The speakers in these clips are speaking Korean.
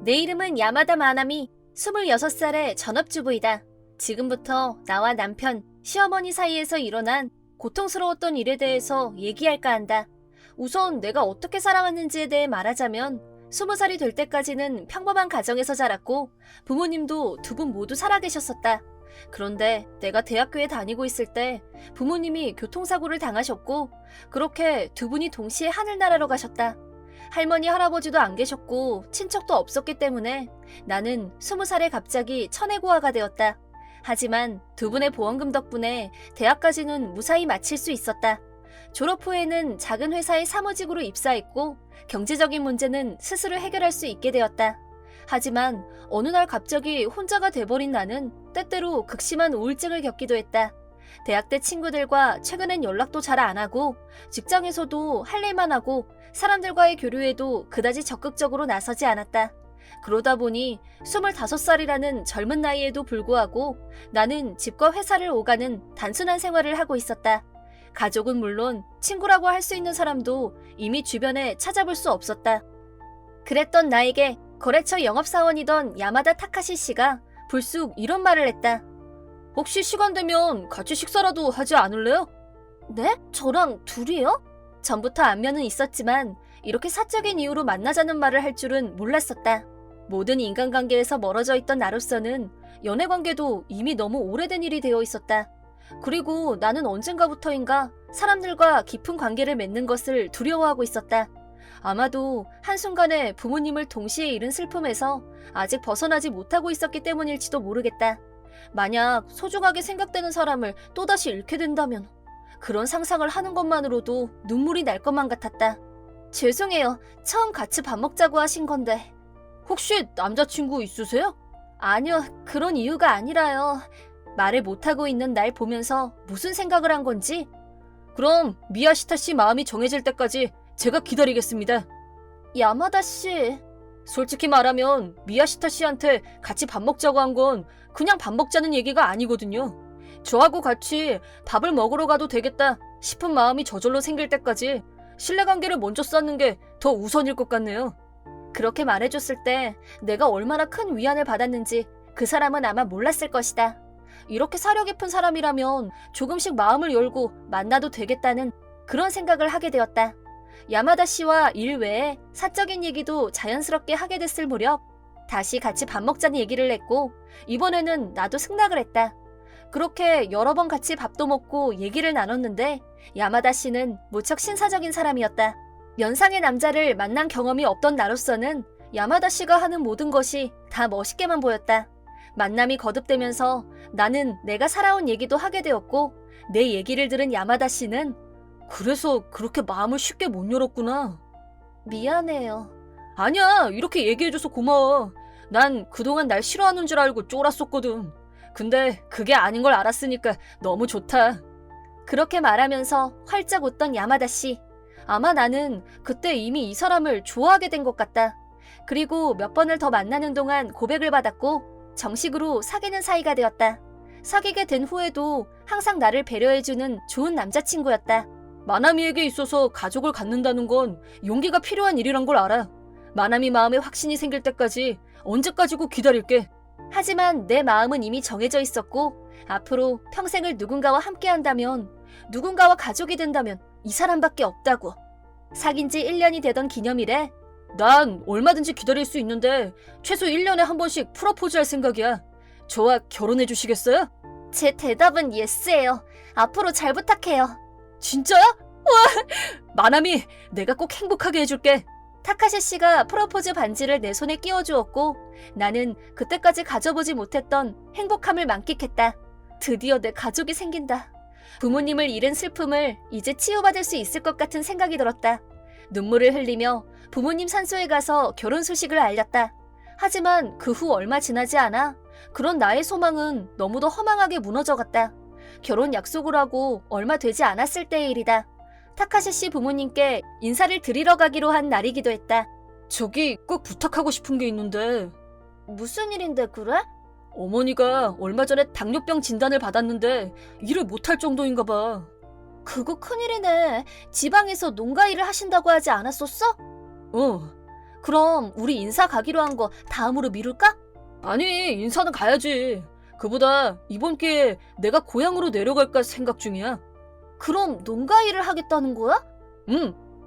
내 이름은 야마다 마나미, 26살의 전업주부이다. 지금부터 나와 남편, 시어머니 사이에서 일어난 고통스러웠던 일에 대해서 얘기할까 한다. 우선 내가 어떻게 살아왔는지에 대해 말하자면 20살이 될 때까지는 평범한 가정에서 자랐고 부모님도 두 분 모두 살아계셨었다. 그런데 내가 대학교에 다니고 있을 때 부모님이 교통사고를 당하셨고 그렇게 두 분이 동시에 하늘나라로 가셨다. 할머니, 할아버지도 안 계셨고 친척도 없었기 때문에 나는 20살에 갑자기 천혜고아가 되었다. 하지만 두 분의 보험금 덕분에 대학까지는 무사히 마칠 수 있었다. 졸업 후에는 작은 회사의 사무직으로 입사했고 경제적인 문제는 스스로 해결할 수 있게 되었다. 하지만 어느 날 갑자기 혼자가 돼버린 나는 때때로 극심한 우울증을 겪기도 했다. 대학 때 친구들과 최근엔 연락도 잘 안 하고 직장에서도 할 일만 하고 사람들과의 교류에도 그다지 적극적으로 나서지 않았다. 그러다 보니 25살이라는 젊은 나이에도 불구하고 나는 집과 회사를 오가는 단순한 생활을 하고 있었다. 가족은 물론 친구라고 할 수 있는 사람도 이미 주변에 찾아볼 수 없었다. 그랬던 나에게 거래처 영업사원이던 야마다 타카시 씨가 불쑥 이런 말을 했다. 혹시 시간 되면 같이 식사라도 하지 않을래요? 네? 저랑 둘이요? 전부터 안면은 있었지만 이렇게 사적인 이유로 만나자는 말을 할 줄은 몰랐었다. 모든 인간관계에서 멀어져 있던 나로서는 연애관계도 이미 너무 오래된 일이 되어 있었다. 그리고 나는 언젠가부터인가 사람들과 깊은 관계를 맺는 것을 두려워하고 있었다. 아마도 한순간에 부모님을 동시에 잃은 슬픔에서 아직 벗어나지 못하고 있었기 때문일지도 모르겠다. 만약 소중하게 생각되는 사람을 또다시 잃게 된다면 그런 상상을 하는 것만으로도 눈물이 날 것만 같았다. 죄송해요. 처음 같이 밥 먹자고 하신 건데. 혹시 남자친구 있으세요? 아니요. 그런 이유가 아니라요. 말을 못하고 있는 날 보면서 무슨 생각을 한 건지. 그럼 미야시타 씨 마음이 정해질 때까지 제가 기다리겠습니다. 야마다 씨. 솔직히 말하면 미야시타 씨한테 같이 밥 먹자고 한 건 그냥 밥 먹자는 얘기가 아니거든요. 저하고 같이 밥을 먹으러 가도 되겠다 싶은 마음이 저절로 생길 때까지 신뢰관계를 먼저 쌓는 게 더 우선일 것 같네요. 그렇게 말해줬을 때 내가 얼마나 큰 위안을 받았는지 그 사람은 아마 몰랐을 것이다. 이렇게 사려 깊은 사람이라면 조금씩 마음을 열고 만나도 되겠다는 그런 생각을 하게 되었다. 야마다 씨와 일 외에 사적인 얘기도 자연스럽게 하게 됐을 무렵 다시 같이 밥 먹자는 얘기를 했고 이번에는 나도 승낙을 했다. 그렇게 여러 번 같이 밥도 먹고 얘기를 나눴는데 야마다 씨는 무척 신사적인 사람이었다. 연상의 남자를 만난 경험이 없던 나로서는 야마다 씨가 하는 모든 것이 다 멋있게만 보였다. 만남이 거듭되면서 나는 내가 살아온 얘기도 하게 되었고 내 얘기를 들은 야마다 씨는 그래서 그렇게 마음을 쉽게 못 열었구나. 미안해요. 아니야, 이렇게 얘기해줘서 고마워. 난 그동안 날 싫어하는 줄 알고 쫄았었거든. 근데 그게 아닌 걸 알았으니까 너무 좋다. 그렇게 말하면서 활짝 웃던 야마다 씨. 아마 나는 그때 이미 이 사람을 좋아하게 된 것 같다. 그리고 몇 번을 더 만나는 동안 고백을 받았고 정식으로 사귀는 사이가 되었다. 사귀게 된 후에도 항상 나를 배려해주는 좋은 남자친구였다. 마나미에게 있어서 가족을 갖는다는 건 용기가 필요한 일이란 걸 알아. 마나미 마음에 확신이 생길 때까지 언제까지고 기다릴게. 하지만 내 마음은 이미 정해져 있었고 앞으로 평생을 누군가와 함께한다면 누군가와 가족이 된다면 이 사람밖에 없다고. 사귄 지 1년이 되던 기념일에 난 얼마든지 기다릴 수 있는데 최소 1년에 한 번씩 프로포즈 할 생각이야. 저와 결혼해 주시겠어요? 제 대답은 예스예요. 앞으로 잘 부탁해요. 진짜야? 와! 마나미, 내가 꼭 행복하게 해줄게. 타카시 씨가 프로포즈 반지를 내 손에 끼워주었고 나는 그때까지 가져보지 못했던 행복함을 만끽했다. 드디어 내 가족이 생긴다. 부모님을 잃은 슬픔을 이제 치유받을 수 있을 것 같은 생각이 들었다. 눈물을 흘리며 부모님 산소에 가서 결혼 소식을 알렸다. 하지만 그 후 얼마 지나지 않아 그런 나의 소망은 너무도 허망하게 무너져갔다. 결혼 약속을 하고 얼마 되지 않았을 때의 일이다. 타카시 씨 부모님께 인사를 드리러 가기로 한 날이기도 했다. 저기 꼭 부탁하고 싶은 게 있는데. 무슨 일인데 그래? 어머니가 얼마 전에 당뇨병 진단을 받았는데 일을 못할 정도인가 봐. 그거 큰일이네. 지방에서 농가 일을 하신다고 하지 않았었어? 그럼 우리 인사 가기로 한 거 다음으로 미룰까? 아니, 인사는 가야지. 그보다 이번 기회에 내가 고향으로 내려갈까 생각 중이야. 그럼 농가 일을 하겠다는 거야?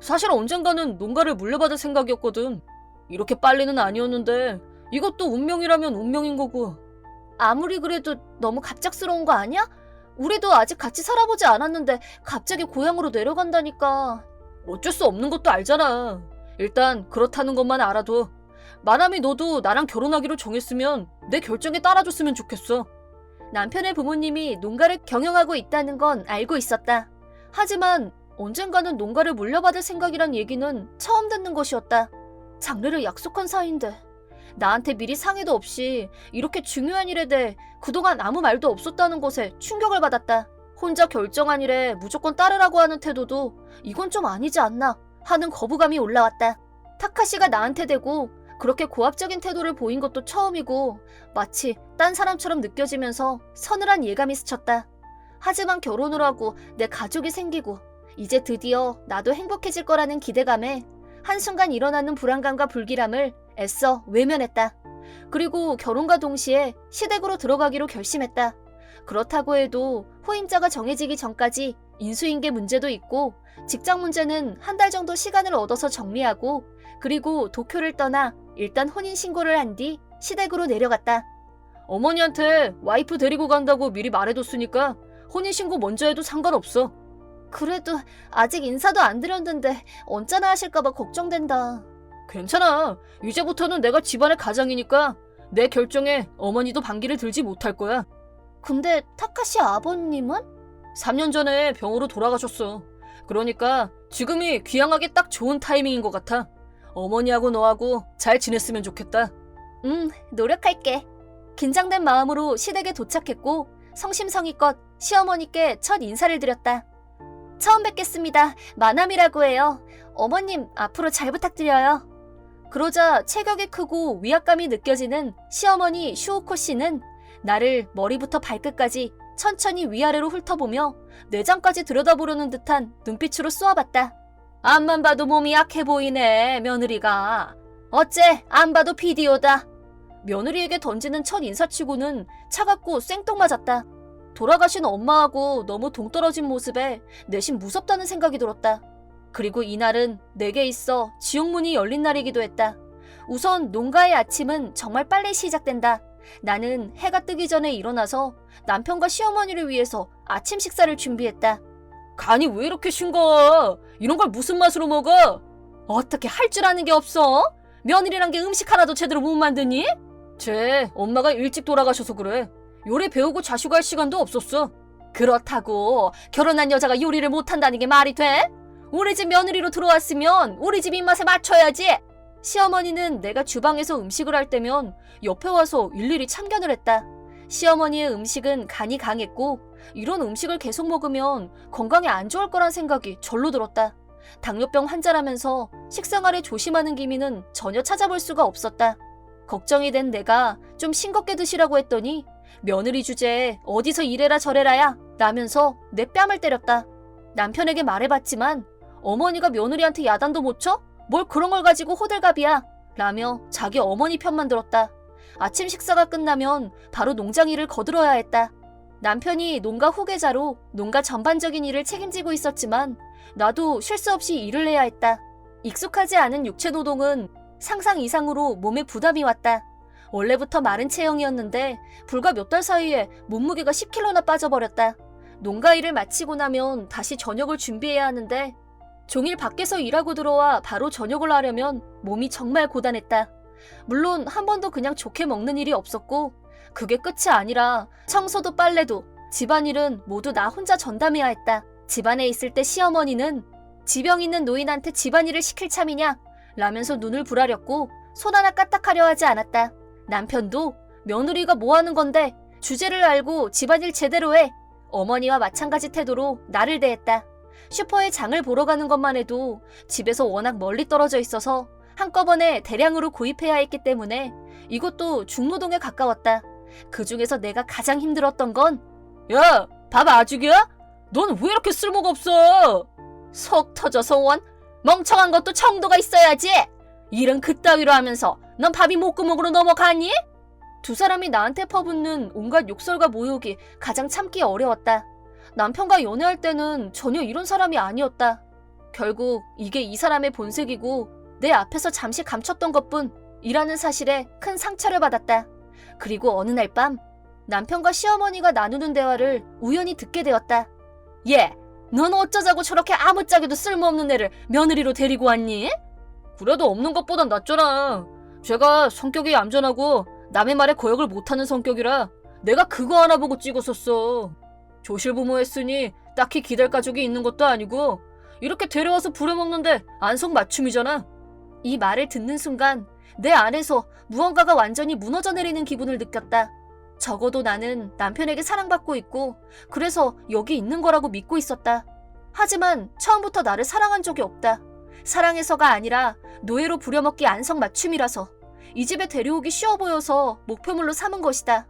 사실 언젠가는 농가를 물려받을 생각이었거든. 이렇게 빨리는 아니었는데 이것도 운명이라면 운명인 거고. 아무리 그래도 너무 갑작스러운 거 아니야? 우리도 아직 같이 살아보지 않았는데 갑자기 고향으로 내려간다니까. 어쩔 수 없는 것도 알잖아. 일단 그렇다는 것만 알아도. 마나미, 너도 나랑 결혼하기로 정했으면 내 결정에 따라줬으면 좋겠어. 남편의 부모님이 농가를 경영하고 있다는 건 알고 있었다. 하지만 언젠가는 농가를 물려받을 생각이란 얘기는 처음 듣는 것이었다. 장래를 약속한 사이인데 나한테 미리 상의도 없이 이렇게 중요한 일에 대해 그동안 아무 말도 없었다는 것에 충격을 받았다. 혼자 결정한 일에 무조건 따르라고 하는 태도도 이건 좀 아니지 않나 하는 거부감이 올라왔다. 타카시가 나한테 대고 그렇게 고압적인 태도를 보인 것도 처음이고 마치 딴 사람처럼 느껴지면서 서늘한 예감이 스쳤다. 하지만 결혼을 하고 내 가족이 생기고 이제 드디어 나도 행복해질 거라는 기대감에 한순간 일어나는 불안감과 불길함을 애써 외면했다. 그리고 결혼과 동시에 시댁으로 들어가기로 결심했다. 그렇다고 해도 후임자가 정해지기 전까지 인수인계 문제도 있고 직장 문제는 한 달 정도 시간을 얻어서 정리하고 그리고 도쿄를 떠나 일단 혼인신고를 한 뒤 시댁으로 내려갔다. 어머니한테 와이프 데리고 간다고 미리 말해뒀으니까 혼인신고 먼저 해도 상관없어. 그래도 아직 인사도 안 드렸는데 언짢아 하실까봐 걱정된다. 괜찮아. 이제부터는 내가 집안의 가장이니까 내 결정에 어머니도 반기를 들지 못할 거야. 근데 타카시 아버님은? 3년 전에 병으로 돌아가셨어. 그러니까 지금이 귀향하기 딱 좋은 타이밍인 것 같아. 어머니하고 너하고 잘 지냈으면 좋겠다. 노력할게. 긴장된 마음으로 시댁에 도착했고 성심성의껏 시어머니께 첫 인사를 드렸다. 처음 뵙겠습니다. 마나미라고 해요. 어머님 앞으로 잘 부탁드려요. 그러자 체격이 크고 위압감이 느껴지는 시어머니 슈오코 씨는 나를 머리부터 발끝까지 천천히 위아래로 훑어보며 내장까지 들여다보려는 듯한 눈빛으로 쏘아봤다. 앞만 봐도 몸이 약해 보이네, 며느리가. 어째 안 봐도 비디오다. 며느리에게 던지는 첫 인사치고는 차갑고 생뚱맞았다. 돌아가신 엄마하고 너무 동떨어진 모습에 내심 무섭다는 생각이 들었다. 그리고 이날은 내게 있어 지옥문이 열린 날이기도 했다. 우선 농가의 아침은 정말 빨리 시작된다. 나는 해가 뜨기 전에 일어나서 남편과 시어머니를 위해서 아침 식사를 준비했다. 간이 왜 이렇게 싱거워? 이런 걸 무슨 맛으로 먹어? 어떻게 할 줄 아는 게 없어? 며느리란 게 음식 하나도 제대로 못 만드니? 쟤 엄마가 일찍 돌아가셔서 그래. 요리 배우고 자식할 시간도 없었어. 그렇다고 결혼한 여자가 요리를 못한다는 게 말이 돼? 우리 집 며느리로 들어왔으면 우리 집 입맛에 맞춰야지. 시어머니는 내가 주방에서 음식을 할 때면 옆에 와서 일일이 참견을 했다. 시어머니의 음식은 간이 강했고 이런 음식을 계속 먹으면 건강에 안 좋을 거란 생각이 절로 들었다. 당뇨병 환자라면서 식생활에 조심하는 기미는 전혀 찾아볼 수가 없었다. 걱정이 된 내가 좀 싱겁게 드시라고 했더니 며느리 주제에 어디서 이래라 저래라야 라면서 내 뺨을 때렸다. 남편에게 말해봤지만 어머니가 며느리한테 야단도 못 쳐? 뭘 그런 걸 가지고 호들갑이야 라며 자기 어머니 편만 들었다. 아침 식사가 끝나면 바로 농장 일을 거들어야 했다. 남편이 농가 후계자로 농가 전반적인 일을 책임지고 있었지만 나도 쉴 수 없이 일을 해야 했다. 익숙하지 않은 육체 노동은 상상 이상으로 몸에 부담이 왔다. 원래부터 마른 체형이었는데 불과 몇 달 사이에 몸무게가 10kg나 빠져버렸다. 농가 일을 마치고 나면 다시 저녁을 준비해야 하는데 종일 밖에서 일하고 들어와 바로 저녁을 하려면 몸이 정말 고단했다. 물론 한 번도 그냥 좋게 먹는 일이 없었고 그게 끝이 아니라 청소도 빨래도 집안일은 모두 나 혼자 전담해야 했다. 집안에 있을 때 시어머니는 지병 있는 노인한테 집안일을 시킬 참이냐 라면서 눈을 부라렸고 손 하나 까딱하려 하지 않았다. 남편도 며느리가 뭐 하는 건데 주제를 알고 집안일 제대로 해. 어머니와 마찬가지 태도로 나를 대했다. 슈퍼에 장을 보러 가는 것만 해도 집에서 워낙 멀리 떨어져 있어서 한꺼번에 대량으로 구입해야 했기 때문에 이것도 중노동에 가까웠다. 그 중에서 내가 가장 힘들었던 건 야, 밥 아직이야? 넌 왜 이렇게 쓸모가 없어? 속 터져서 원 멍청한 것도 청도가 있어야지. 일은 그따위로 하면서 넌 밥이 목구멍으로 넘어가니? 두 사람이 나한테 퍼붓는 온갖 욕설과 모욕이 가장 참기 어려웠다. 남편과 연애할 때는 전혀 이런 사람이 아니었다. 결국 이게 이 사람의 본색이고 내 앞에서 잠시 감췄던 것뿐이라는 사실에 큰 상처를 받았다. 그리고 어느 날 밤 남편과 시어머니가 나누는 대화를 우연히 듣게 되었다. 얘, 넌 어쩌자고 저렇게 아무짝에도 쓸모없는 애를 며느리로 데리고 왔니? 그래도 없는 것보단 낫잖아. 제가 성격이 얌전하고 남의 말에 거역을 못하는 성격이라 내가 그거 하나 보고 찍었었어. 조실부모 했으니 딱히 기댈 가족이 있는 것도 아니고 이렇게 데려와서 부려먹는데 안성맞춤이잖아. 이 말을 듣는 순간 내 안에서 무언가가 완전히 무너져 내리는 기분을 느꼈다. 적어도 나는 남편에게 사랑받고 있고 그래서 여기 있는 거라고 믿고 있었다. 하지만 처음부터 나를 사랑한 적이 없다. 사랑해서가 아니라 노예로 부려먹기 안성맞춤이라서 이 집에 데려오기 쉬워 보여서 목표물로 삼은 것이다.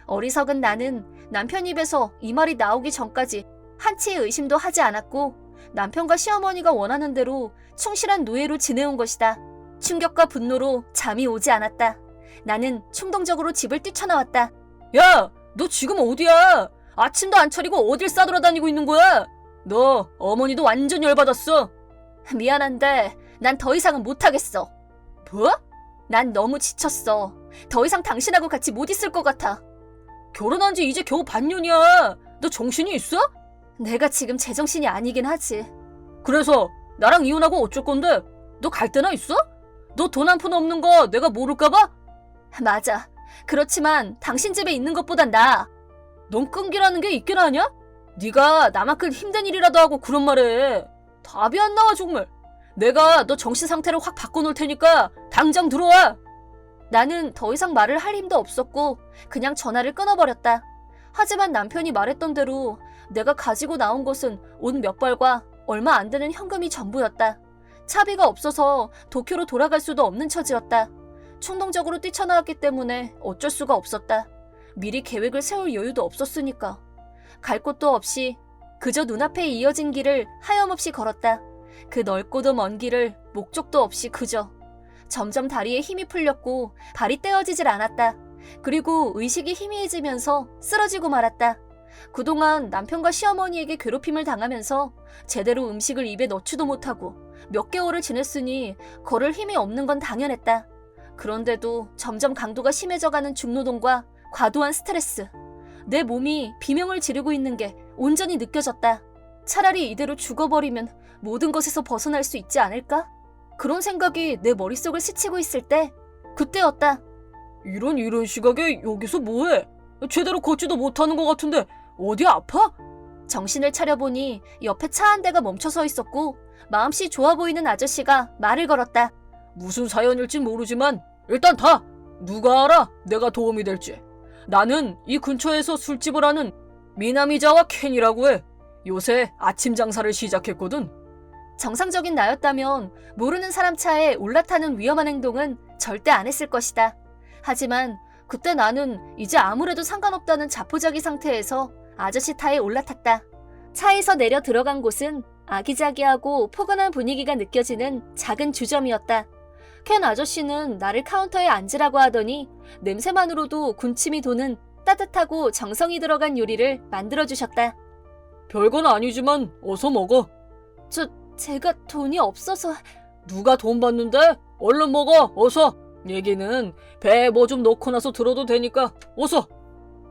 어리석은 나는 남편 입에서 이 말이 나오기 전까지 한치의 의심도 하지 않았고 남편과 시어머니가 원하는 대로 충실한 노예로 지내온 것이다. 충격과 분노로 잠이 오지 않았다. 나는 충동적으로 집을 뛰쳐나왔다. 야, 너 지금 어디야? 아침도 안 차리고 어딜 싸돌아다니고 있는 거야? 너 어머니도 완전 열받았어. 미안한데 난 더 이상은 못하겠어. 뭐? 난 너무 지쳤어. 더 이상 당신하고 같이 못 있을 것 같아. 결혼한 지 이제 겨우 반년이야. 너 정신이 있어? 내가 지금 제정신이 아니긴 하지. 그래서 나랑 이혼하고 어쩔 건데? 너 갈 데나 있어? 너 돈 한 푼 없는 거 내가 모를까봐? 맞아. 그렇지만 당신 집에 있는 것보단 나아. 넌 끈기라는 게 있긴 하냐? 네가 나만큼 힘든 일이라도 하고 그런 말해. 답이 안 나와 정말. 내가 너 정신 상태를 확 바꿔놓을 테니까 당장 들어와. 나는 더 이상 말을 할 힘도 없었고 그냥 전화를 끊어버렸다. 하지만 남편이 말했던 대로 내가 가지고 나온 것은 옷 몇 벌과 얼마 안 되는 현금이 전부였다. 차비가 없어서 도쿄로 돌아갈 수도 없는 처지였다. 충동적으로 뛰쳐나왔기 때문에 어쩔 수가 없었다. 미리 계획을 세울 여유도 없었으니까. 갈 곳도 없이 그저 눈앞에 이어진 길을 하염없이 걸었다. 그 넓고도 먼 길을 목적도 없이 그저. 점점 다리에 힘이 풀렸고 발이 떼어지질 않았다. 그리고 의식이 희미해지면서 쓰러지고 말았다. 그동안 남편과 시어머니에게 괴롭힘을 당하면서 제대로 음식을 입에 넣지도 못하고 몇 개월을 지냈으니 걸을 힘이 없는 건 당연했다. 그런데도 점점 강도가 심해져가는 중노동과 과도한 스트레스. 내 몸이 비명을 지르고 있는 게 온전히 느껴졌다. 차라리 이대로 죽어버리면 모든 것에서 벗어날 수 있지 않을까? 그런 생각이 내 머릿속을 스치고 있을 때 그때였다. 이런 시각에 여기서 뭐해? 제대로 걷지도 못하는 것 같은데 어디 아파? 정신을 차려보니 옆에 차 한 대가 멈춰 서 있었고 마음씨 좋아 보이는 아저씨가 말을 걸었다. 무슨 사연일진 모르지만 일단 다! 누가 알아 내가 도움이 될지. 나는 이 근처에서 술집을 하는 미나미자와 켄이라고 해. 요새 아침 장사를 시작했거든. 정상적인 나였다면 모르는 사람 차에 올라타는 위험한 행동은 절대 안 했을 것이다. 하지만 그때 나는 이제 아무래도 상관없다는 자포자기 상태에서 아저씨 타에 올라탔다. 차에서 내려 들어간 곳은 아기자기하고 포근한 분위기가 느껴지는 작은 주점이었다. 켄 아저씨는 나를 카운터에 앉으라고 하더니 냄새만으로도 군침이 도는 따뜻하고 정성이 들어간 요리를 만들어주셨다. 별건 아니지만 어서 먹어. 제가 돈이 없어서... 누가 돈 받는데? 얼른 먹어, 어서. 얘기는 배에 뭐 좀 넣고 나서 들어도 되니까 어서.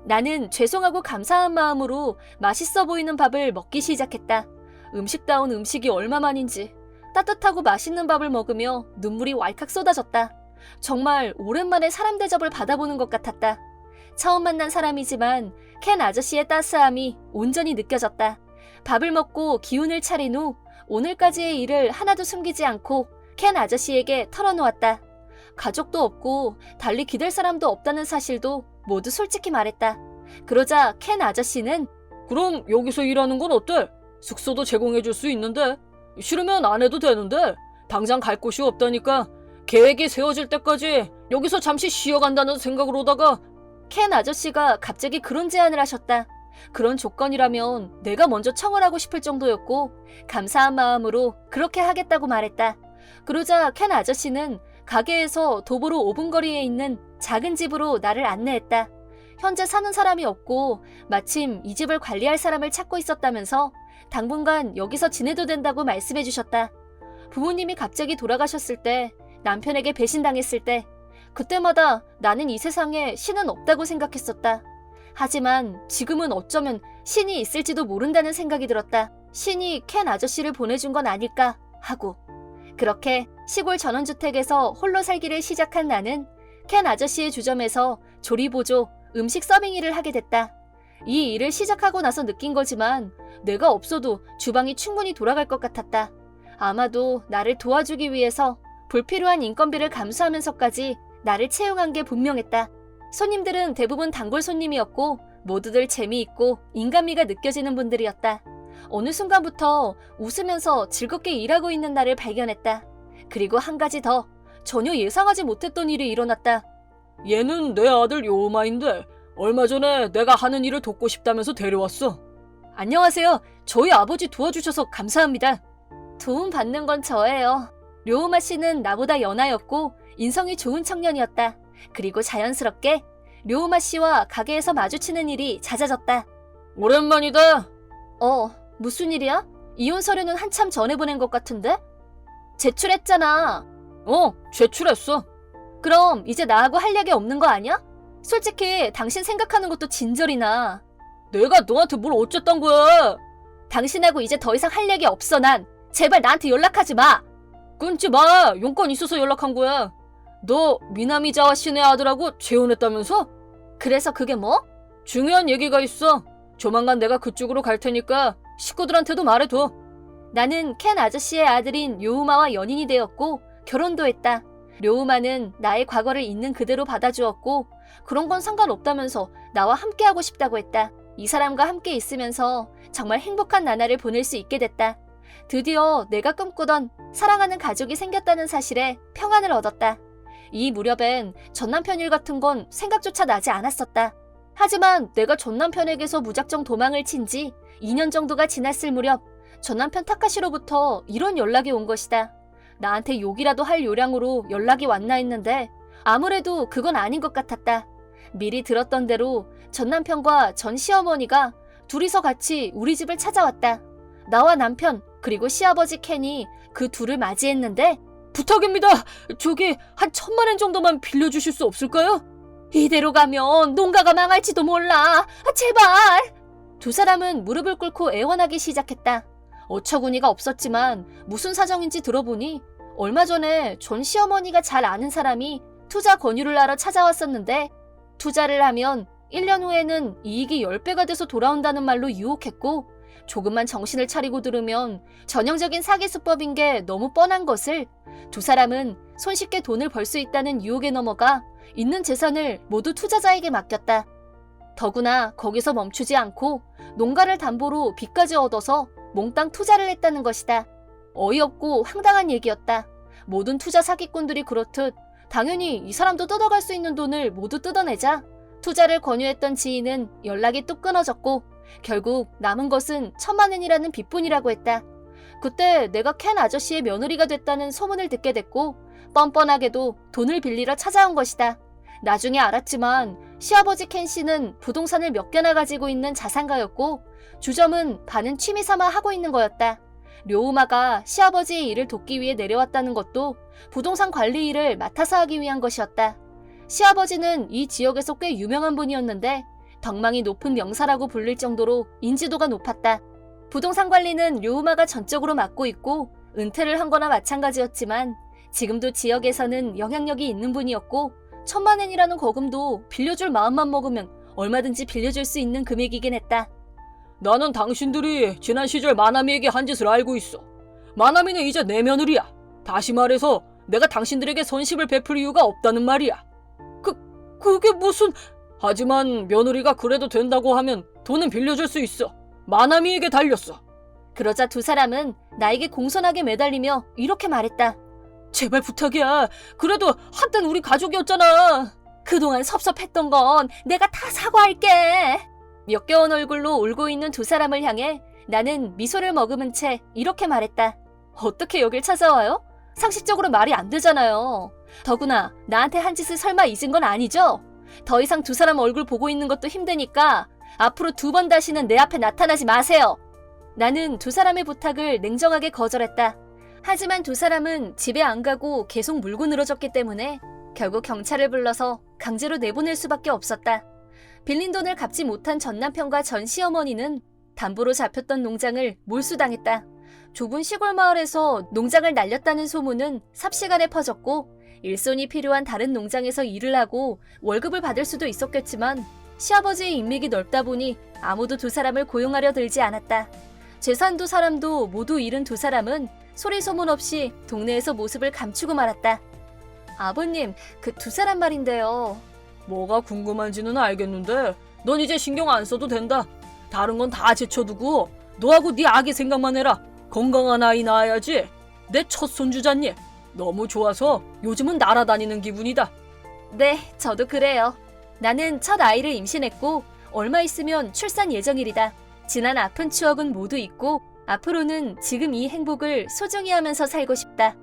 나는 죄송하고 감사한 마음으로 맛있어 보이는 밥을 먹기 시작했다. 음식다운 음식이 얼마만인지 따뜻하고 맛있는 밥을 먹으며 눈물이 왈칵 쏟아졌다. 정말 오랜만에 사람 대접을 받아보는 것 같았다. 처음 만난 사람이지만 켄 아저씨의 따스함이 온전히 느껴졌다. 밥을 먹고 기운을 차린 후 오늘까지의 일을 하나도 숨기지 않고 켄 아저씨에게 털어놓았다. 가족도 없고 달리 기댈 사람도 없다는 사실도 모두 솔직히 말했다. 그러자 켄 아저씨는 그럼 여기서 일하는 건 어때? 숙소도 제공해줄 수 있는데. 싫으면 안 해도 되는데 당장 갈 곳이 없다니까 계획이 세워질 때까지 여기서 잠시 쉬어간다는 생각으로다가. 켄 아저씨가 갑자기 그런 제안을 하셨다. 그런 조건이라면 내가 먼저 청혼하고 싶을 정도였고 감사한 마음으로 그렇게 하겠다고 말했다. 그러자 켄 아저씨는 가게에서 도보로 5분 거리에 있는 작은 집으로 나를 안내했다. 현재 사는 사람이 없고 마침 이 집을 관리할 사람을 찾고 있었다면서 당분간 여기서 지내도 된다고 말씀해 주셨다. 부모님이 갑자기 돌아가셨을 때, 남편에게 배신당했을 때, 그때마다 나는 이 세상에 신은 없다고 생각했었다. 하지만 지금은 어쩌면 신이 있을지도 모른다는 생각이 들었다. 신이 켄 아저씨를 보내준 건 아닐까 하고. 그렇게 시골 전원주택에서 홀로 살기를 시작한 나는 켄 아저씨의 주점에서 조리보조, 음식 서빙 일을 하게 됐다. 이 일을 시작하고 나서 느낀 거지만 내가 없어도 주방이 충분히 돌아갈 것 같았다. 아마도 나를 도와주기 위해서 불필요한 인건비를 감수하면서까지 나를 채용한 게 분명했다. 손님들은 대부분 단골 손님이었고 모두들 재미있고 인간미가 느껴지는 분들이었다. 어느 순간부터 웃으면서 즐겁게 일하고 있는 나를 발견했다. 그리고 한 가지 더, 전혀 예상하지 못했던 일이 일어났다. 얘는 내 아들 요마인데 얼마 전에 내가 하는 일을 돕고 싶다면서 데려왔어. 안녕하세요. 저희 아버지 도와주셔서 감사합니다. 도움 받는 건 저예요. 료우마 씨는 나보다 연하였고 인성이 좋은 청년이었다. 그리고 자연스럽게 료우마 씨와 가게에서 마주치는 일이 잦아졌다. 오랜만이다. 무슨 일이야? 이혼 서류는 한참 전에 보낸 것 같은데? 제출했잖아. 제출했어. 그럼 이제 나하고 할 얘기 없는 거 아니야? 솔직히 당신 생각하는 것도 진절이 나. 내가 너한테 뭘 어쨌단 거야? 당신하고 이제 더 이상 할 얘기 없어 난. 제발 나한테 연락하지 마. 끊지 마. 용건 있어서 연락한 거야. 너 미나미자와 신의 아들하고 재혼했다면서? 그래서 그게 뭐? 중요한 얘기가 있어. 조만간 내가 그쪽으로 갈 테니까 식구들한테도 말해둬. 나는 켄 아저씨의 아들인 료우마와 연인이 되었고 결혼도 했다. 료우마는 나의 과거를 있는 그대로 받아주었고 그런 건 상관없다면서 나와 함께하고 싶다고 했다. 이 사람과 함께 있으면서 정말 행복한 나날을 보낼 수 있게 됐다. 드디어 내가 꿈꾸던 사랑하는 가족이 생겼다는 사실에 평안을 얻었다. 이 무렵엔 전남편 일 같은 건 생각조차 나지 않았었다. 하지만 내가 전남편에게서 무작정 도망을 친 지 2년 정도가 지났을 무렵 전남편 타카시로부터 이런 연락이 온 것이다. 나한테 욕이라도 할 요량으로 연락이 왔나 했는데 아무래도 그건 아닌 것 같았다. 미리 들었던 대로 전남편과 전 시어머니가 둘이서 같이 우리 집을 찾아왔다. 나와 남편 그리고 시아버지 켄이 그 둘을 맞이했는데 부탁입니다. 저기 한 1,000만 엔 정도만 빌려주실 수 없을까요? 이대로 가면 농가가 망할지도 몰라. 제발. 두 사람은 무릎을 꿇고 애원하기 시작했다. 어처구니가 없었지만 무슨 사정인지 들어보니 얼마 전에 전 시어머니가 잘 아는 사람이 투자 권유를 하러 찾아왔었는데 투자를 하면 1년 후에는 이익이 10배가 돼서 돌아온다는 말로 유혹했고 조금만 정신을 차리고 들으면 전형적인 사기 수법인 게 너무 뻔한 것을 두 사람은 손쉽게 돈을 벌 수 있다는 유혹에 넘어가 있는 재산을 모두 투자자에게 맡겼다. 더구나 거기서 멈추지 않고 농가를 담보로 빚까지 얻어서 몽땅 투자를 했다는 것이다. 어이없고 황당한 얘기였다. 모든 투자 사기꾼들이 그렇듯 당연히 이 사람도 뜯어갈 수 있는 돈을 모두 뜯어내자 투자를 권유했던 지인은 연락이 뚝 끊어졌고 결국 남은 것은 1,000만 엔이라는 빚뿐이라고 했다. 그때 내가 켄 아저씨의 며느리가 됐다는 소문을 듣게 됐고 뻔뻔하게도 돈을 빌리러 찾아온 것이다. 나중에 알았지만 시아버지 켄 씨는 부동산을 몇 개나 가지고 있는 자산가였고 주점은 반은 취미 삼아 하고 있는 거였다. 료우마가 시아버지의 일을 돕기 위해 내려왔다는 것도 부동산 관리 일을 맡아서 하기 위한 것이었다. 시아버지는 이 지역에서 꽤 유명한 분이었는데 덕망이 높은 명사라고 불릴 정도로 인지도가 높았다. 부동산 관리는 료우마가 전적으로 맡고 있고 은퇴를 한 거나 마찬가지였지만 지금도 지역에서는 영향력이 있는 분이었고 1,000만 엔이라는 거금도 빌려줄 마음만 먹으면 얼마든지 빌려줄 수 있는 금액이긴 했다. 나는 당신들이 지난 시절 마나미에게 한 짓을 알고 있어. 마나미는 이제 내 며느리야. 다시 말해서 내가 당신들에게 선심을 베풀 이유가 없다는 말이야. 그게 무슨... 하지만 며느리가 그래도 된다고 하면 돈은 빌려줄 수 있어. 마나미에게 달렸어. 그러자 두 사람은 나에게 공손하게 매달리며 이렇게 말했다. 제발 부탁이야. 그래도 한땐 우리 가족이었잖아. 그동안 섭섭했던 건 내가 다 사과할게. 역겨운 얼굴로 울고 있는 두 사람을 향해 나는 미소를 머금은 채 이렇게 말했다. 어떻게 여길 찾아와요? 상식적으로 말이 안 되잖아요. 더구나 나한테 한 짓을 설마 잊은 건 아니죠? 더 이상 두 사람 얼굴 보고 있는 것도 힘드니까 앞으로 2번 다시는 내 앞에 나타나지 마세요. 나는 두 사람의 부탁을 냉정하게 거절했다. 하지만 두 사람은 집에 안 가고 계속 물고 늘어졌기 때문에 결국 경찰을 불러서 강제로 내보낼 수밖에 없었다. 빌린 돈을 갚지 못한 전 남편과 전 시어머니는 담보로 잡혔던 농장을 몰수당했다. 좁은 시골 마을에서 농장을 날렸다는 소문은 삽시간에 퍼졌고 일손이 필요한 다른 농장에서 일을 하고 월급을 받을 수도 있었겠지만 시아버지의 인맥이 넓다 보니 아무도 두 사람을 고용하려 들지 않았다. 재산도 사람도 모두 잃은 두 사람은 소리 소문 없이 동네에서 모습을 감추고 말았다. 아버님, 그 두 사람 말인데요. 뭐가 궁금한지는 알겠는데 넌 이제 신경 안 써도 된다. 다른 건 다 제쳐두고 너하고 네 아기 생각만 해라. 건강한 아이 낳아야지. 내 첫 손주잖니. 너무 좋아서 요즘은 날아다니는 기분이다. 네, 저도 그래요. 나는 첫 아이를 임신했고 얼마 있으면 출산 예정일이다. 지난 아픈 추억은 모두 잊고 앞으로는 지금 이 행복을 소중히 하면서 살고 싶다.